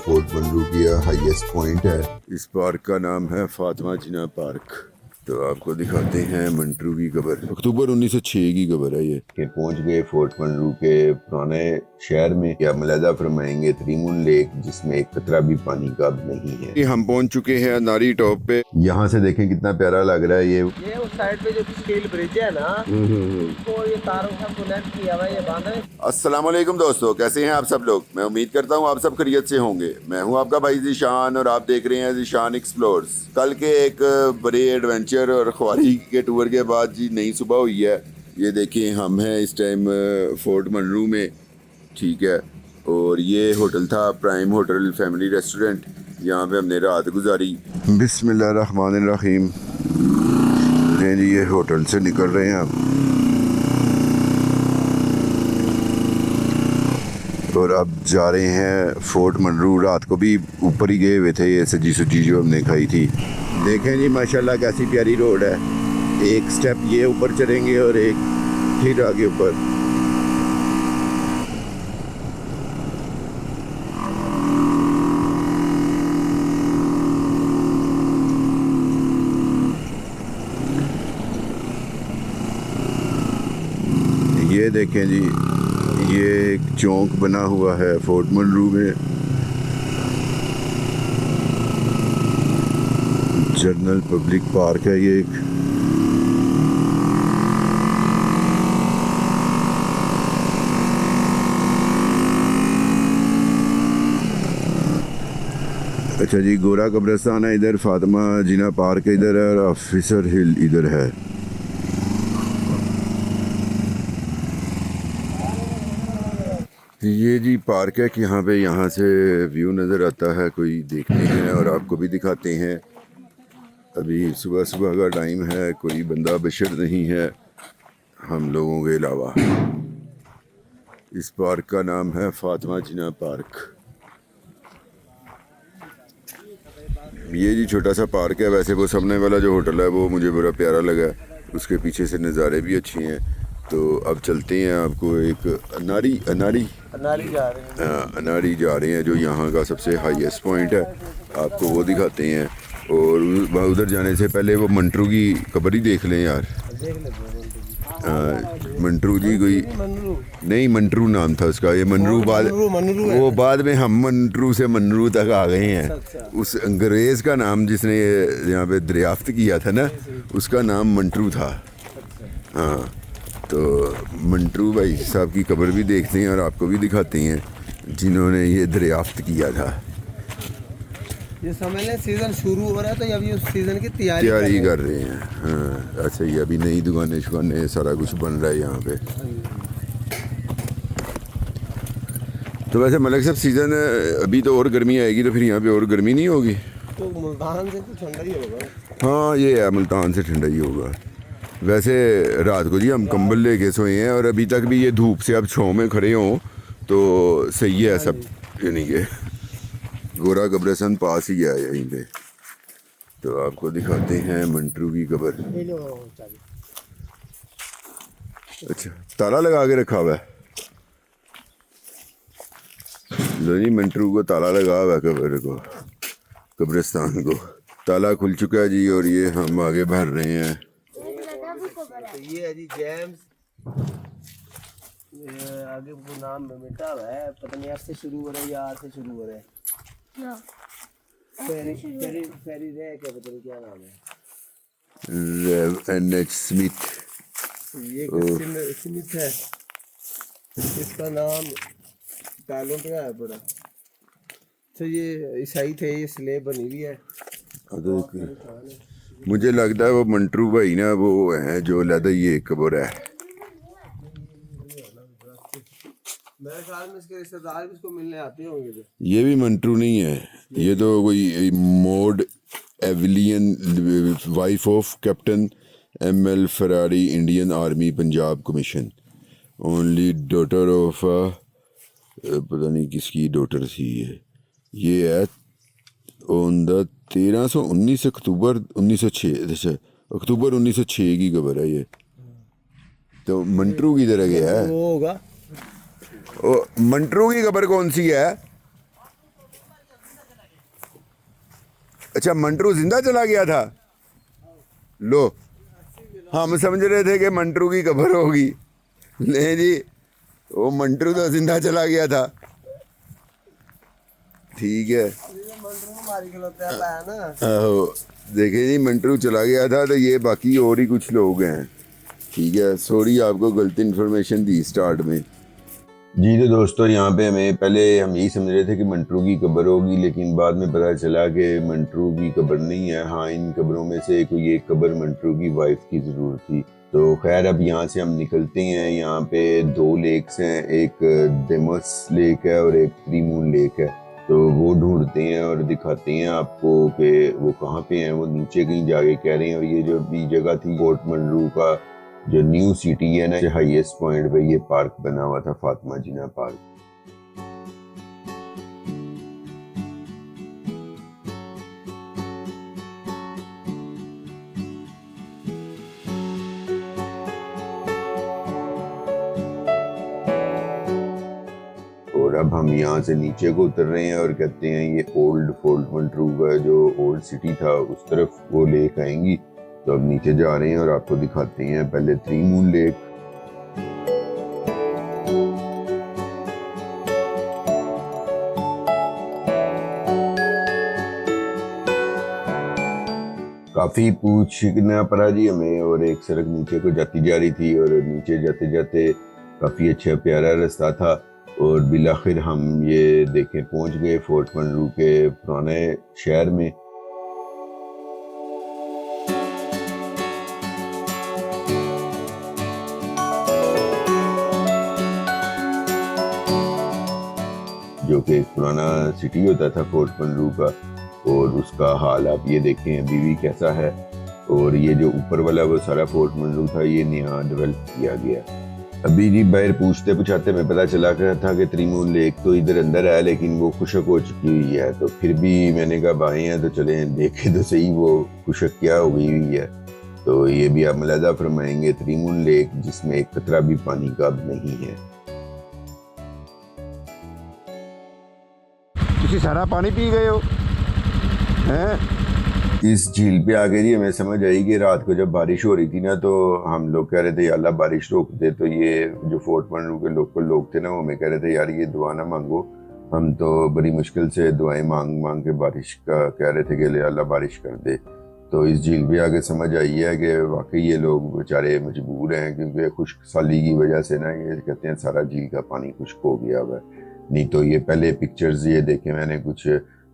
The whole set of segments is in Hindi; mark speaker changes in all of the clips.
Speaker 1: फोर्ट मंडरू की हाईएस्ट पॉइंट है। इस पार्क का नाम है फातिमा जिन्ना पार्क। तो आपको दिखाते हैं मंटरू की कब्र, अक्टूबर 1906 की कब्र है ये। कि पहुंच गए फोर्ट मंटरू के पुराने शहर में। क्या मुलाजा फरमाएंगे तरीमुन लेक, जिसमें एक कतरा भी पानी का नहीं है। हम पहुंच चुके हैं अनारी टॉप पे। यहाँ से देखें कितना प्यारा लग रहा है ये
Speaker 2: उस साइड पे जो स्टील ब्रिज है ना, तो ये तारों का कनेक्ट किया हुआ है, ये बांधा है।
Speaker 1: अस्सलाम वालेकुम दोस्तों, कैसे हैं आप सब लोग। मैं उम्मीद करता हूं आप सब खैरियत से होंगे। मैं हूं आपका भाई ज़ीशान और आप देख रहे हैं ज़ीशान एक्सप्लोर्स। कल के एक बड़े एडवेंचर और ख्वारी के टूर के बाद जी नई सुबह हुई है। ये देखिए हम हैं इस टाइम फोर्ट मंटरू में, ठीक है। और ये होटल था प्राइम होटल फैमिली रेस्टोरेंट, यहाँ पे हमने रात गुजारी। बिस्मिल्लाहिर्रहमानिर्रहीम। जी ये होटल से निकल रहे हैं आप और अब जा रहे हैं फोर्ट मंटरू। रात को भी ऊपर ही गए हुए थे, ये सजी सुजी जो हमने खाई थी। देखें जी माशाल्लाह कैसी प्यारी रोड है। एक स्टेप ये ऊपर चढ़ेंगे और एक फिर आगे ऊपर। ये देखें जी, ये एक चौक बना हुआ है फोर्ट मंटरू में। जनरल पब्लिक पार्क है ये एक। अच्छा जी, गोरा कब्रिस्तान है इधर, फातिमा जिन्ना पार्क इधर है और ऑफिसर हिल इधर है। ये जी पार्क है कि यहाँ से व्यू नज़र आता है, कोई देखते हैं और आपको भी दिखाते हैं। अभी सुबह सुबह का टाइम है, कोई बंदा बशर नहीं है हम लोगों के अलावा। इस पार्क का नाम है फातिमा जिन्ना पार्क। ये जी छोटा सा पार्क है। वैसे वो सामने वाला जो होटल है वो मुझे बड़ा प्यारा लगा, उसके पीछे से नज़ारे भी अच्छे हैं। तो अब चलते हैं, आपको एक अनारी जा रहे हैं जो यहाँ का सबसे हाईएस्ट पॉइंट है, आपको वो दिखाते हैं। और उधर जाने से पहले वो मंटरू की कब्र ही देख लें यार। मंटरू जी कोई नहीं, मंटरू नाम था उसका। ये मंटरू वो बाद में हम मंटरू से मंटरू तक आ गए हैं। उस अंग्रेज़ का नाम जिसने यहाँ पे दरियाफ्त किया था ना, उसका नाम मंटरू था। हाँ, तो मंटरू भाई साहब की कब्र भी देखते हैं और आपको भी दिखाते हैं जिन्होंने ये दरियाफ्त किया था।
Speaker 2: ये समझ लें सीजन शुरू हो रहा है, तो अभी उस सीजन की तैयारी
Speaker 1: कर रहे हैं। हाँ अच्छा, ये अभी नई दुकानें शुकानें सारा कुछ बन रहा है यहाँ पे। तो वैसे मलिक साहब सीज़न अभी तो और गर्मी आएगी, तो फिर यहाँ पे और गर्मी नहीं होगी?
Speaker 2: तो मुल्तान से तो ठंडा ही होगा।
Speaker 1: हाँ ये है, मुल्तान से ठंडा ही होगा। वैसे रात को जी हम कंबल लेके सोए हैं और अभी तक भी ये धूप से अब छाँव में खड़े हों तो सही है सब। यानी कि गोरा कब्रिस्तान पास ही है यहीं पे। तो आपको दिखाते हैं मंटरू की कब्र। अच्छा, ताला लगा के रखा हुआ है। लो जी, मंटरू को ताला लगा हुआ है, कब्र को, कब्रिस्तान को ताला खुल चुका है जी। और ये हम आगे बढ़ रहे हैं।
Speaker 2: तो ये है जी जेम्स, आगे वो नाम मिटा हुआ है, पता नहीं एफ से शुरू हो रहा है या आर से शुरू हो रहा है। फेरी रे क्या पता नहीं क्या नाम है।
Speaker 1: NH Smith.
Speaker 2: ये स्मिथ है, इसका नाम तालों पे है बड़ा। तो ये ईसाई थे, ये स्लेब बनी हुई है।
Speaker 1: मुझे लगता है वो मंटरू भाई ना वो है जो लदा ये कब्र है।
Speaker 2: मेरे ख्याल में इसके रिश्तेदार भी इसको मिलने आते होंगे।
Speaker 1: ये भी मंटरू नहीं है, ये तो कोई mod एविलियन, wife of captain ML Ferrari, Indian army Punjab commission, only daughter of पता नहीं किसकी डॉटर थी ये है ऑन द 19 अक्टूबर 1906। अच्छा, अक्टूबर 1906 की खबर है ये। तो मंटरू की तरह गया है
Speaker 2: वो होगा।
Speaker 1: मंटरू की खबर कौन सी है? अच्छा मंटरू जिंदा चला गया था? लो, हम समझ रहे थे कि मंटरू की कब्र होगी। नहीं जी, वो मंटरू तो जिंदा चला गया था। ठीक है, आहो, देखे जी मंटरू चला गया था, तो ये बाकी और ही कुछ लोग हैं। ठीक है, सॉरी आपको गलत इन्फॉर्मेशन दी स्टार्ट में। जी तो दोस्तों, यहाँ पे हमें पहले हम यही समझ रहे थे कि मंटरू की कब्र होगी, लेकिन बाद में पता चला कि मंटरू की कब्र नहीं है। हाँ, इन कब्रों में से कोई एक कब्र मंटरू की वाइफ की ज़रूर थी। तो खैर, अब यहाँ से हम निकलते हैं। यहाँ पे 2 लेक्स हैं, एक डेमस लेक है और एक 3 मून लेक है। तो वो ढूंढते हैं और दिखाते हैं आपको कि वो कहाँ पे हैं। वो नीचे कहीं जाके कह रहे हैं। और ये जो भी जगह थी पोर्ट मंटरू का जो न्यू सिटी है ना, हाईएस्ट पॉइंट पे ये पार्क बना हुआ था, फातिमा जिन्ना पार्क। और अब हम यहाँ से नीचे को उतर रहे हैं और कहते हैं ये ओल्ड फोर्ट मंटरू का जो ओल्ड सिटी था उस तरफ वो लेक आएंगी। तो अब नीचे जा रहे हैं और आपको दिखाते हैं पहले 3 मून लेक। काफी पूछना पड़ा जी हमें, और एक सड़क नीचे को जाती जा रही थी और नीचे जाते जाते काफी अच्छा प्यारा रास्ता था। और बिलाखिर हम ये देखें पहुंच गए फोर्ट मंटरू के पुराने शहर में। जो कि एक पुराना सिटी होता था फोर्ट मंटरू का, और उसका हाल आप ये देखें अभी भी कैसा है। और ये जो ऊपर वाला वो सारा फोर्ट मंटरू था ये नया डेवलप किया गया। अभी जी बाहर पूछते पूछाते में पता चला था कि 3 मून लेक तो इधर अंदर है, लेकिन वो खुशक हो चुकी हुई है। तो फिर भी मैंने कहा भाई हैं तो चले देखे तो सही वो खुशक क्या हो गई हुई है। तो ये भी आप मुलाजा फरमाएंगे 3 मून लेक जिसमें एक कतरा भी पानी का अब नहीं है। तुसी सारा पानी पी गए हो हैं? इस झील पे आके जी हमें समझ आई कि रात को जब बारिश हो रही थी ना, तो हम लोग कह रहे थे अल्लाह बारिश रोक दे। तो ये जो फोर्ट मंटरू के लोकल लोग थे ना, वो हमें कह रहे थे यार ये दुआ ना मांगो, हम तो बड़ी मुश्किल से दुआएं मांग मांग के बारिश का कह रहे थे कि अल्लाह बारिश कर दे। तो इस झील पे आके समझ आई है कि वाकई ये लोग बेचारे मजबूर हैं, क्योंकि खुश्क साली की वजह से ना ये कहते हैं सारा झील का पानी खुश्क हो गया हुआ है। नहीं तो ये पहले पिक्चर्स ये देखे मैंने कुछ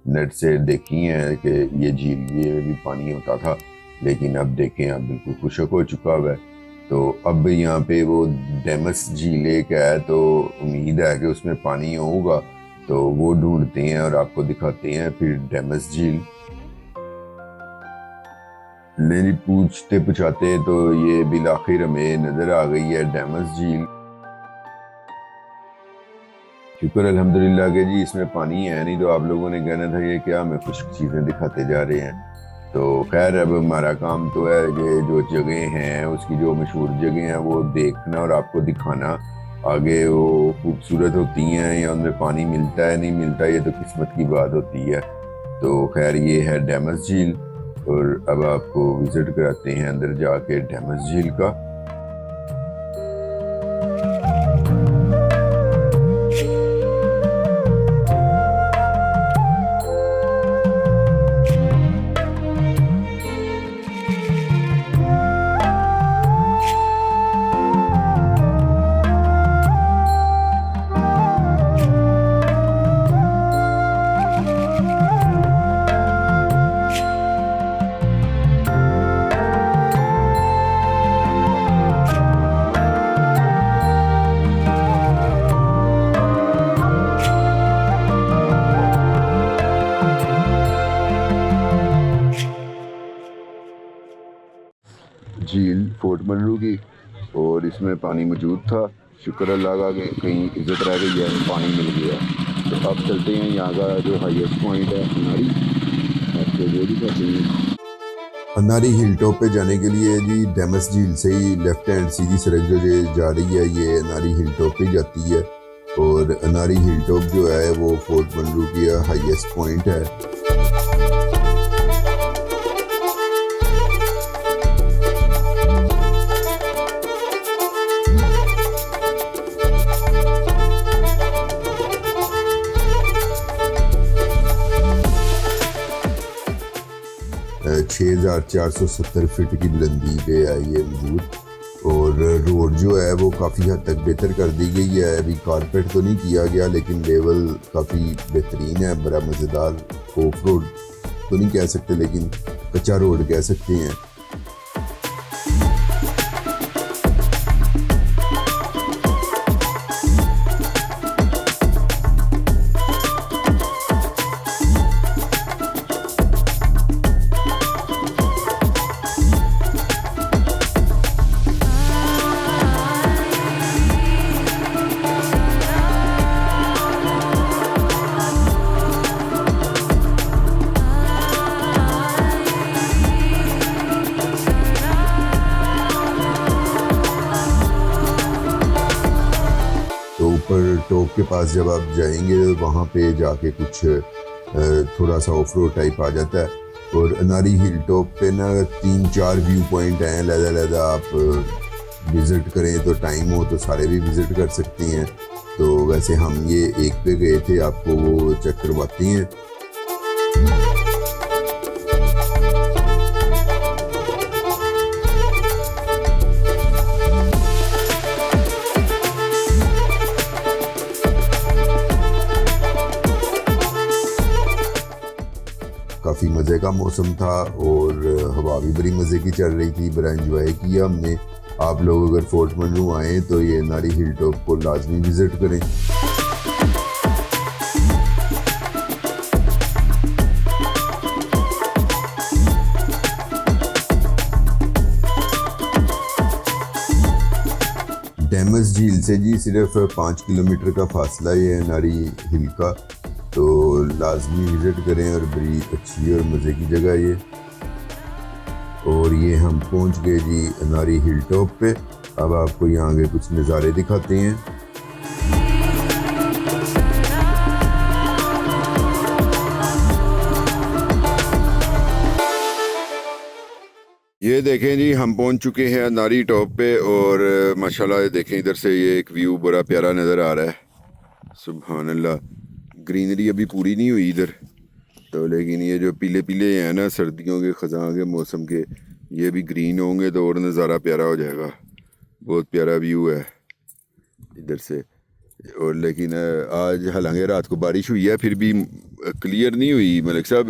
Speaker 1: नेट से देखी हैं कि ये झील ये भी पानी होता था, लेकिन अब देखें अब बिल्कुल खुश्क हो चुका हुआ है। तो अब यहाँ पे वो डेमस झील एक है, तो उम्मीद है कि उसमें पानी होगा, तो वो ढूंढते हैं और आपको दिखाते हैं फिर डेमस झील। नहीं पूछते पूछाते तो ये बिलाखिर हमें नजर आ गई है डेमस झील। शुक्र अल्हम्दुलिल्लाह के जी इसमें पानी है, नहीं तो आप लोगों ने कहना था ये क्या हमें खुश्क चीज़ें दिखाते जा रहे हैं। तो खैर अब हमारा काम तो है कि जो जगह हैं उसकी जो मशहूर जगह हैं वो देखना और आपको दिखाना। आगे वो खूबसूरत होती हैं या उनमें पानी मिलता है नहीं मिलता, ये तो किस्मत की बात होती है। तो खैर ये है डेमस झील, और अब आपको विज़िट कराते हैं अंदर जाके डेमस झील का। झील फोर्ट मंटरू की, और इसमें पानी मौजूद था। शुक्र अल्लाह का कि कहीं इज्जत रह गई है, पानी मिल गया। तो अब चलते हैं यहाँ का जो हाईएस्ट पॉइंट है अनारी, आपको वो दिखाते हैं। अनारी हिल टॉप पे जाने के लिए जी डेमस झील से ही लेफ्ट हैंड सीधी सड़क जो जा रही है ये अनारी हिल टॉप पे जाती है। और अनारी हिल टॉप जो है वो फोर्ट मंटरू की हाईएस्ट पॉइंट है। 6470 फीट की बुलंदी पे है ये मौजूद। और रोड जो है वो काफ़ी हद तक बेहतर कर दी गई है। अभी कारपेट तो नहीं किया गया लेकिन लेवल काफ़ी बेहतरीन है, बड़ा मज़ेदार। ऑफ रोड तो नहीं कह सकते लेकिन कच्चा रोड कह सकते हैं। तो ऊपर टॉप के पास जब आप जाएंगे वहाँ पे जाके कुछ थोड़ा सा ऑफ रोड टाइप आ जाता है। और अनारी हिल टॉप पे ना 3-4 व्यू पॉइंट हैं अलग-अलग। आप विज़िट करें तो टाइम हो तो सारे भी विज़िट कर सकते हैं। तो वैसे हम ये एक पे गए थे, आपको वो चेक करवाते हैं। काफ़ी मज़े का मौसम था और हवा भी बड़ी मज़े की चल रही थी, बड़ा एंजॉय किया हमने। आप लोग अगर फोर्ट मंडू आएँ तो ये नारी हिल टॉप को लाजमी विज़िट करें। डैमस झील से जी सिर्फ 5 किलोमीटर का फासला ये है नारी हिल का। तो लाजमी विज़िट करें और बड़ी अच्छी और मज़े की जगह ये। और ये हम पहुंच गए जी अनारी हिल टॉप पे। अब आपको यहाँ के कुछ नज़ारे दिखाते हैं। ये देखें जी हम पहुंच चुके हैं अनारी टॉप पे। और माशाल्लाह देखें इधर से ये एक व्यू बड़ा प्यारा नज़र आ रहा है। सुभान अल्लाह, ग्रीनरी अभी पूरी नहीं हुई इधर तो, लेकिन ये जो पीले पीले हैं ना सर्दियों के ख़ज़ां के मौसम के, ये भी ग्रीन होंगे तो और नज़ारा प्यारा हो जाएगा। बहुत प्यारा व्यू है इधर से। और लेकिन आज हालांकि रात को बारिश हुई है फिर भी क्लियर नहीं हुई मलिक साहब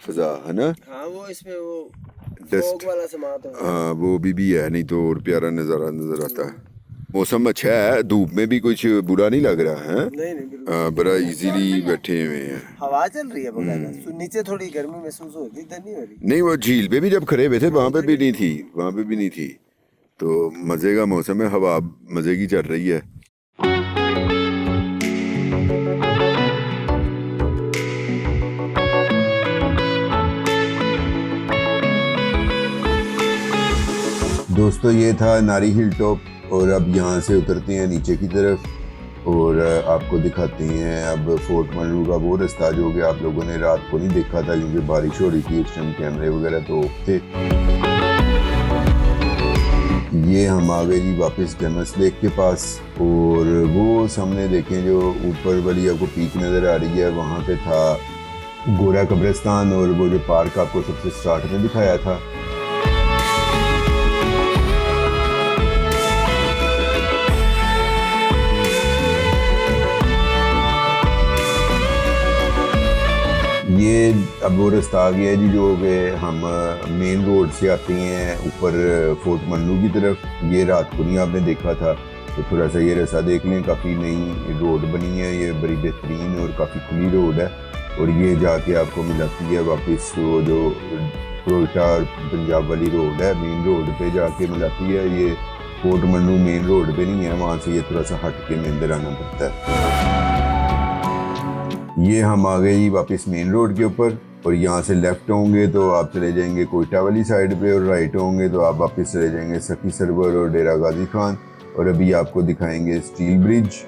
Speaker 1: फ़ज़ा, है ना?
Speaker 2: हाँ वो इसमें वो
Speaker 1: डस्ट
Speaker 2: वाला समात है।
Speaker 1: हाँ वो भी है, नहीं तो और प्यारा नज़ारा नज़र आता है। मौसम अच्छा है, धूप में भी कुछ बुरा नहीं लग रहा है।
Speaker 2: नहीं बिल्कुल।
Speaker 1: हाँ बड़ा इजीली बैठे हुए हैं।
Speaker 2: हवा चल रही है बगैर, नीचे थोड़ी गर्मी महसूस हो रही, इधर नहीं हो रही।
Speaker 1: नहीं वो झील पे भी जब खड़े हुए थे वहाँ पे भी नहीं थी, वहाँ पे भी नहीं थी। तो मज़े का मौसम है, हवा मज़े की चल रही है। दोस्तों ये था नारी हिल टॉप। और अब यहाँ से उतरते हैं नीचे की तरफ और आपको दिखाते हैं अब फोर्ट मंडू का वो रास्ता जो कि आप लोगों ने रात को नहीं देखा था क्योंकि बारिश हो रही थी, उस टाइम कैमरे वगैरह तो ऑफ थे। ये हम आ गए जी वापस डेमस लेक के पास। और वो सामने देखें जो ऊपर वाली आपको पीक नज़र आ रही है, वहाँ पे था गोरा कब्रिस्तान और वो जो पार्क आपको सबसे स्टार्ट में दिखाया था। ये अब वो रास्ता आ गया जी जो कि हम मेन रोड से आते हैं ऊपर फोर्ट मंडू की तरफ। ये रात को नहीं आपने देखा था तो थोड़ा सा ये रास्ता देख लें। काफ़ी नई रोड बनी है, ये बड़ी बेहतरीन और काफ़ी खुली रोड है। और ये जाके आपको मिलाती है वापस वो जो कोयटा और पंजाब वाली रोड है, मेन रोड पे जाके मिलाती है। ये फोर्ट मंडू मेन रोड पे नहीं है, वहाँ से ये थोड़ा सा हट के अंदर आना पड़ता है। ये हम आ गए ही वापस मेन रोड के ऊपर। और यहाँ से लेफ़्ट होंगे तो आप चले जाएंगे कोयटा वाली साइड पे और राइट होंगे तो आप वापस चले जाएंगे सखी सरवर और डेरा गाजी खान। और अभी आपको दिखाएंगे स्टील ब्रिज।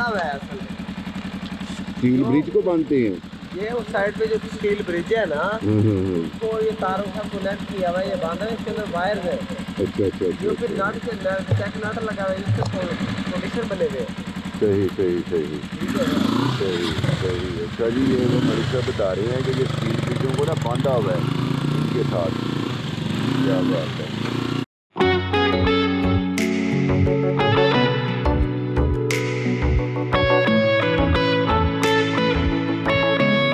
Speaker 2: हुआ है असल में।
Speaker 1: स्टील ब्रिज को बांधते हैं।
Speaker 2: ये उस साइड पे जो स्टील ब्रिज है ना, उसको ये तारों का कनेक्ट किया हुआ है, ये बांधा है, इसके अंदर वायर है।
Speaker 1: अच्छा
Speaker 2: जो फिर नट के चेक नट लगा हुआ है, इसके पोजीशन बने हुए हैं।
Speaker 1: सही सही सही सही सही। अच्छा जी, ये वो मलिक साहब बता रहे हैं कि ये स्टील ब्रिजों को ना बांधा हुआ है इनके साथ। क्या बात है।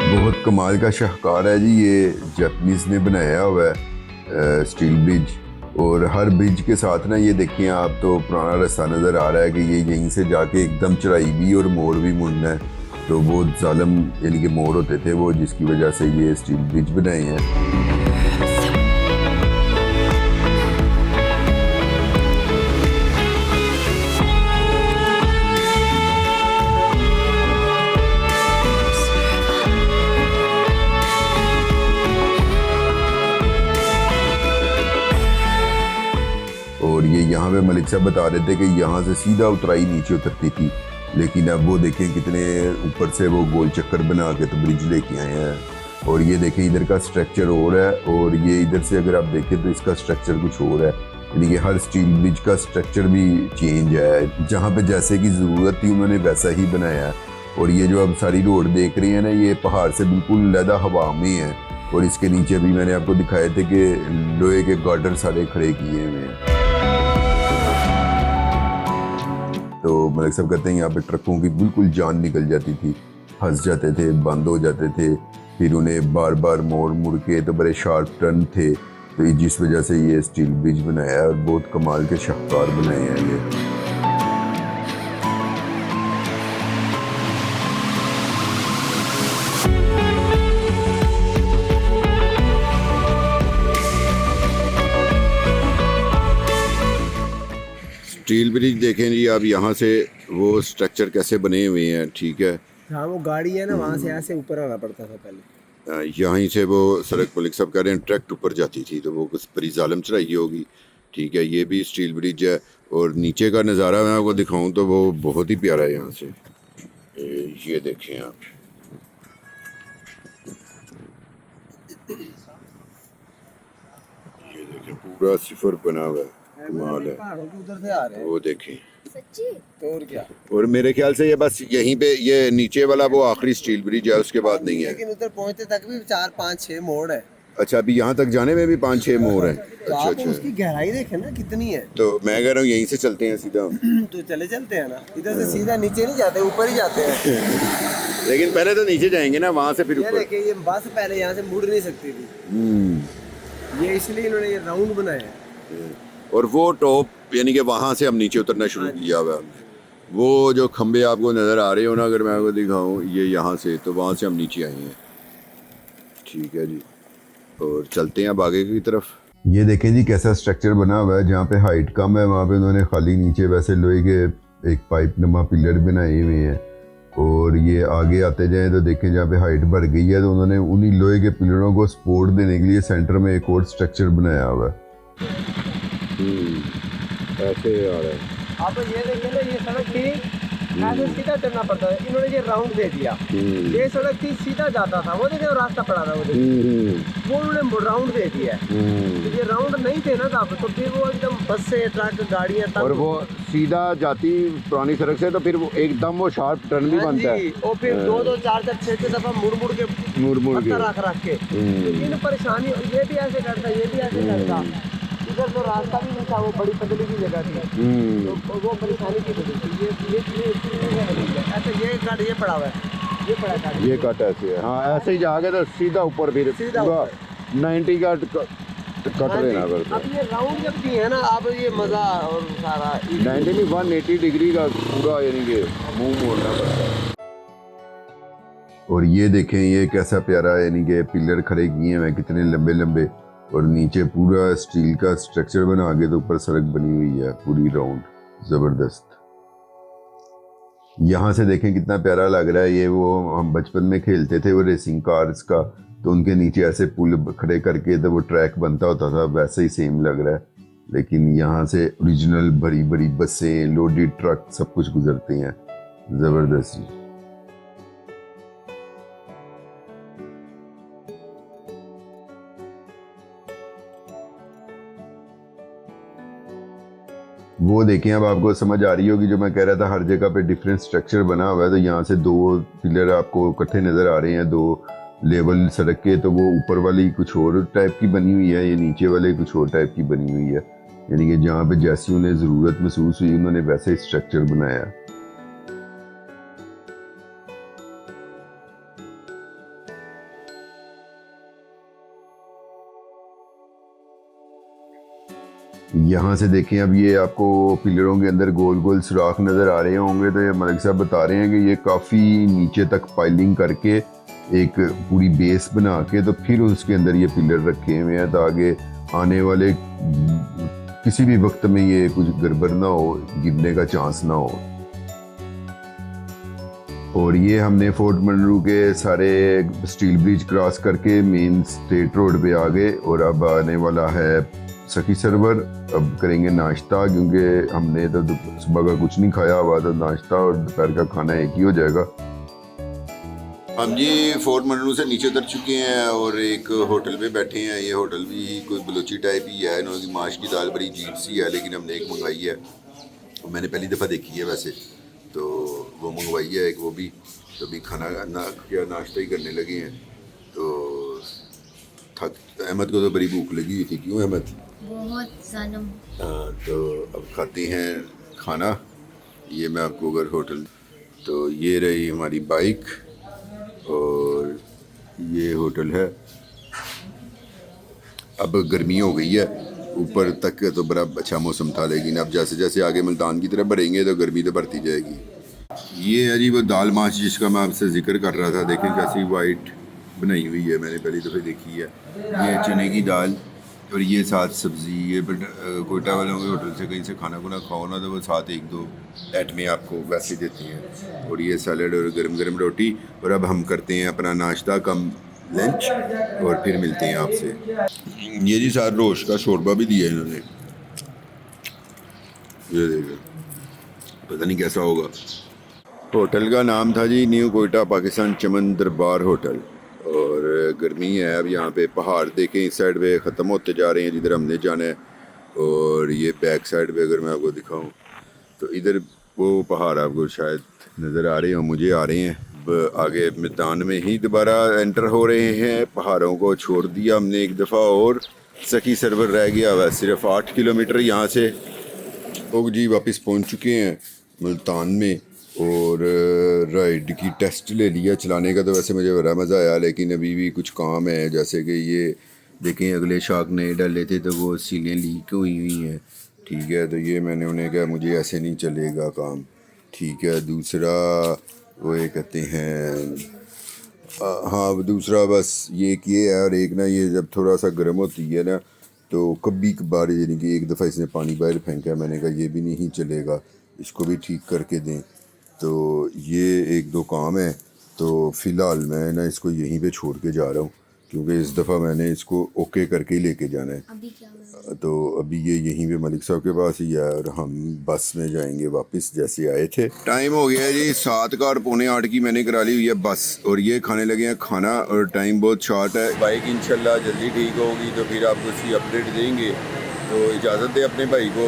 Speaker 1: बहुत कमाल का शाहकार है जी, ये जापानीज़ ने बनाया हुआ है स्टील ब्रिज। और हर ब्रिज के साथ ना ये देखिए आप, तो पुराना रास्ता नज़र आ रहा है कि ये यहीं से जाके एकदम चढ़ाई भी और मोड़ भी मुड़ना है। तो बहुत जालिम यानी कि मोड़ होते थे वो, जिसकी वजह से ये स्टील ब्रिज बनाए हैं। और ये यहाँ पे मलिक साहब बता रहे थे कि यहाँ से सीधा उतराई नीचे उतरती थी, लेकिन अब वो देखें कितने ऊपर से वो गोल चक्कर बना के तो ब्रिज लेके आए हैं। और ये देखें इधर का स्ट्रक्चर और है, और ये इधर से अगर आप देखें तो इसका स्ट्रक्चर कुछ और है। यानी कि हर स्टील ब्रिज का स्ट्रक्चर भी चेंज है, जहाँ पे जैसे की ज़रूरत थी उन्होंने वैसा ही बनाया है। और ये जो अब सारी रोड देख रही है ना, ये पहाड़ से बिल्कुल लदा हवा में है। और इसके नीचे भी मैंने आपको दिखाए थे कि लोहे के गार्डर सारे खड़े किए हुए हैं। तो मलिक साहब कहते हैं यहाँ पे ट्रकों की बिल्कुल जान निकल जाती थी, फंस जाते थे, बंद हो जाते थे, फिर उन्हें बार बार मोड़ मुड़ के, तो बड़े शार्प टर्न थे। तो जिस वजह से ये स्टील ब्रिज बनाया है और बहुत कमाल के शाहकार बनाए हैं ये। स्टील ब्रिज देखें जी आप, यहाँ से वो स्ट्रक्चर कैसे बने हुए हैं, ठीक है।
Speaker 2: हाँ, वो गाड़ी है ना, वहाँ से ऐसे ऊपर आना पड़ता था पहले।
Speaker 1: यहीं से वो सड़क मलिक साहब कह रहे हैं ट्रैक्ट ऊपर जाती थी, तो वो कुछ बड़ी जालिम चढ़ाई होगी, ठीक है। ये भी स्टील ब्रिज है। और नीचे का नज़ारा मैं आपको दिखाऊं तो वो बहुत ही प्यारा है यहाँ से। ये देखें आप, ये देखें पूरा सिफर बना हुआ है, कमाल है।
Speaker 2: पहाड़ों के उधर से आ रहे हैं
Speaker 1: वो देखें,
Speaker 3: सच्ची।
Speaker 2: तो और क्या।
Speaker 1: और मेरे ख्याल से ये बस यहीं पे ये नीचे वाला वो आखिरी स्टील ब्रिज है, उसके बाद नहीं है।
Speaker 2: लेकिन उधर पहुंचते तक भी 4 5 6 मोड़ है।
Speaker 1: अच्छा, अभी यहाँ तक जाने में भी 5-6 मोड़ हैं।
Speaker 2: तो
Speaker 1: अच्छा
Speaker 2: आप
Speaker 1: अच्छा।
Speaker 2: उसकी गहराई देखें ना कितनी है।
Speaker 1: तो मैं कह रहा हूँ यहीं से चलते हैं सीधा।
Speaker 2: तो चलते हैं ना, इधर से सीधा नीचे नहीं जाते, ऊपर ही जाते हैं।
Speaker 1: लेकिन पहले तो नीचे जाएंगे ना, वहाँ से फिर
Speaker 2: ये
Speaker 1: ऊपर।
Speaker 2: देखिए, ये बस पहले यहाँ से मुड़ नहीं सकती थी, ये इसलिए इन्होंने ये राउंड बनाया है।
Speaker 1: और वो टॉप यानी कि वहाँ से हम नीचे उतरना शुरू किया हुआ है। वो जो खंबे आपको नज़र आ रहे हो ना, अगर मैं आपको दिखाऊँ ये यहाँ से, तो वहाँ से हम नीचे आए हैं, ठीक है जी। और चलते हैं अब आगे की तरफ। ये देखें जी कैसा स्ट्रक्चर बना हुआ है, जहाँ पे हाइट कम है वहाँ पे उन्होंने खाली नीचे वैसे लोहे के एक पाइप नुमा पिलर बनाए हुए हैं। और ये आगे आते जाएं तो देखें जहाँ पे हाइट बढ़ गई है, तो उन्होंने उन्हीं लोहे के पिलरों को सपोर्ट देने के लिए सेंटर में एक और स्ट्रक्चर बनाया हुआ है। ऐसे आ रहा है।
Speaker 2: आप ये देखिए ना, ये सड़क थी, ऐसे सीधा चलना पड़ता है, इन्होंने ये राउंड दे दिया। ये सड़क थी, सीधा जाता था, वो देखिए रास्ता पड़ा था, वो देखिए वो उन्होंने राउंड दे दिया है। तो ये राउंड नहीं थे ना तब, तो फिर वो एकदम बस से ट्रक गाड़ियाँ तब।
Speaker 1: और वो सीधा जाती पुरानी सड़क से, तो फिर वो एकदम वो शार्प टर्न भी बनता है।
Speaker 2: और फिर 2 4 6 दफा मुड़ मुड़ के रख के इन परेशानी। ये भी ऐसे करता, ये भी ऐसे करता, इधर तो रास्ता भी नहीं था, वो बड़ी पतली की जगह थी, तो वो परेशानी की वजह से ये ऐसे ये काट ये पड़ा हुआ है, ये पड़ा काट,
Speaker 1: ये कट ऐसे है। हाँ, ऐसे ही जाके तो सीधा ऊपर, फिर
Speaker 2: सीधा
Speaker 1: पूरा
Speaker 2: ऊपर।
Speaker 1: 90 का कट लेना पड़ता
Speaker 2: अब ये राउंड जब की है ना, अब ये मजा और सारा
Speaker 1: 90 में 180 डिग्री का पूरा यानी कि मुंह मोड़ना पड़ता है। और ये देखें ये कैसा प्यारा यानी कि पिलर खड़े किए हैं कितने लंबे लंबे, और नीचे पूरा स्टील का स्ट्रक्चर बना के तो ऊपर सड़क बनी हुई है पूरी राउंड, जबरदस्त। यहाँ से देखें कितना प्यारा लग रहा है। ये वो हम बचपन में खेलते थे वो रेसिंग कार्स का, तो उनके नीचे ऐसे पुल खड़े करके तो वो ट्रैक बनता होता था, वैसे ही सेम लग रहा है। लेकिन यहाँ से ओरिजिनल बड़ी बड़ी बसें, लोडेड ट्रक सब कुछ गुजरते हैं। ज़बरदस्त जी। वो देखें, अब आपको समझ आ रही होगी जो मैं कह रहा था, हर जगह पे डिफरेंट स्ट्रक्चर बना हुआ है। तो यहाँ से 2 पिलर आपको इकट्ठे नज़र आ रहे हैं, 2 लेवल सड़क के। तो वो ऊपर वाली कुछ और टाइप की बनी हुई है, ये नीचे वाले कुछ और टाइप की बनी हुई है। यानी कि जहाँ पे जैसी उन्हें ज़रूरत महसूस हुई उन्होंने वैसे ही स्ट्रक्चर बनाया। यहाँ से देखें, अब ये आपको पिलरों के अंदर गोल गोल सुराख नज़र आ रहे होंगे। तो ये मलिक साहब बता रहे हैं कि ये काफ़ी नीचे तक पाइलिंग करके एक पूरी बेस बना के तो फिर उसके अंदर ये पिलर रखे हुए हैं, ताकि आने वाले किसी भी वक्त में ये कुछ गड़बड़ ना हो, गिरने का चांस ना हो। और ये हमने फोर्ट मंडरू के सारे स्टील ब्रिज क्रॉस करके मेन स्टेट रोड पे आ गए और अब आने वाला है सखी सरवर। अब करेंगे नाश्ता, क्योंकि हमने तो सुबह का कुछ नहीं खाया हुआ, तो नाश्ता और दोपहर का खाना एक ही हो जाएगा। हम जी फोर्ट मंडरू से नीचे उतर चुके हैं और एक होटल पे बैठे हैं। ये होटल भी कोई बलोची टाइप ही है, इन्होंने माश की दाल बड़ी अजीब सी है, लेकिन हमने एक मंगवाई है। मैंने पहली दफ़ा देखी है वैसे, तो वो मंगवाई है एक, वो भी। तो अभी खाना नाश्ता ही करने लगे हैं। तो अहमद को तो बड़ी भूख लगी हुई थी। क्यों अहमद?
Speaker 3: बहुत ज़्यादा।
Speaker 1: हाँ, तो अब खाते हैं खाना। ये मैं आपको अगर होटल, तो ये रही हमारी बाइक और ये होटल है। अब गर्मी हो गई है, ऊपर तक तो बड़ा अच्छा मौसम था, लेकिन अब जैसे जैसे आगे मुल्तान की तरफ बढ़ेंगे तो गर्मी तो बढ़ती जाएगी। ये है जी वो दाल माश जिसका मैं आपसे जिक्र कर रहा था। देखें कैसी वाइट बनाई हुई है, मैंने पहली दफ़े देखी है। ये चने की दाल और ये साथ सब्ज़ी। ये कोयटा वालों के होटल से कहीं से खाना खुना खाओ ना, तो वो साथ 1-2 आइटमें आपको वैसे देते हैं। और ये सैलड और गरम गरम रोटी। और अब हम करते हैं अपना नाश्ता कम लंच और फिर मिलते हैं आपसे। ये जी साथ रोश का शोरबा भी दिया है इन्होंने, ये देखो, पता नहीं कैसा होगा। होटल का नाम था जी न्यू कोयटा पाकिस्तान चमन दरबार होटल। और गर्मी है, अब यहाँ पे पहाड़ देखें, इस साइड पे ख़त्म होते जा रहे हैं जिधर हमने जाना है। और ये बैक साइड पे अगर मैं आपको दिखाऊं तो इधर वो पहाड़ आपको शायद नज़र आ रहे हो, मुझे आ रहे हैं। आगे मैदान में ही दोबारा एंटर हो रहे हैं। पहाड़ों को छोड़ दिया हमने एक दफ़ा और सखी सरवर रह गया हुआ सिर्फ 8 किलोमीटर यहाँ से। लोग जी वापस पहुँच चुके हैं मुल्तान में और राइड की टेस्ट ले लिया चलाने का। तो वैसे मुझे बड़ा मज़ा आया, लेकिन अभी भी कुछ काम है। जैसे कि ये देखें, अगले शाख नए डाले थे तो वो सीलें लीक हुई हैं। ठीक है, तो ये मैंने उन्हें कहा मुझे ऐसे नहीं चलेगा काम। ठीक है, दूसरा वो ये कहते हैं हाँ, दूसरा बस ये है। और एक ना, ये जब थोड़ा सा गर्म होती है ना, तो कभी कभार, यानी कि एक दफ़ा इसने पानी बाहर फेंका, मैंने कहा ये भी नहीं चलेगा, इसको भी ठीक करके दें। तो ये 1-2 काम है। तो फ़िलहाल मैं ना इसको यहीं पे छोड़ के जा रहा हूँ, क्योंकि इस दफ़ा मैंने इसको ओके करके ही लेके जाना है।
Speaker 3: अभी क्या हुआ?
Speaker 1: तो अभी ये यहीं पे मलिक साहब के पास ही है और हम बस में जाएंगे वापस जैसे आए थे। टाइम हो गया है जी 7 का और 7:45 की मैंने करा ली हुई है बस। और ये खाने लगे हैं खाना और टाइम बहुत शॉर्ट है। बाइक इंशाल्लाह जल्दी ठीक होगी तो फिर आपको उसकी अपडेट देंगे। तो इजाज़त दे अपने भाई को।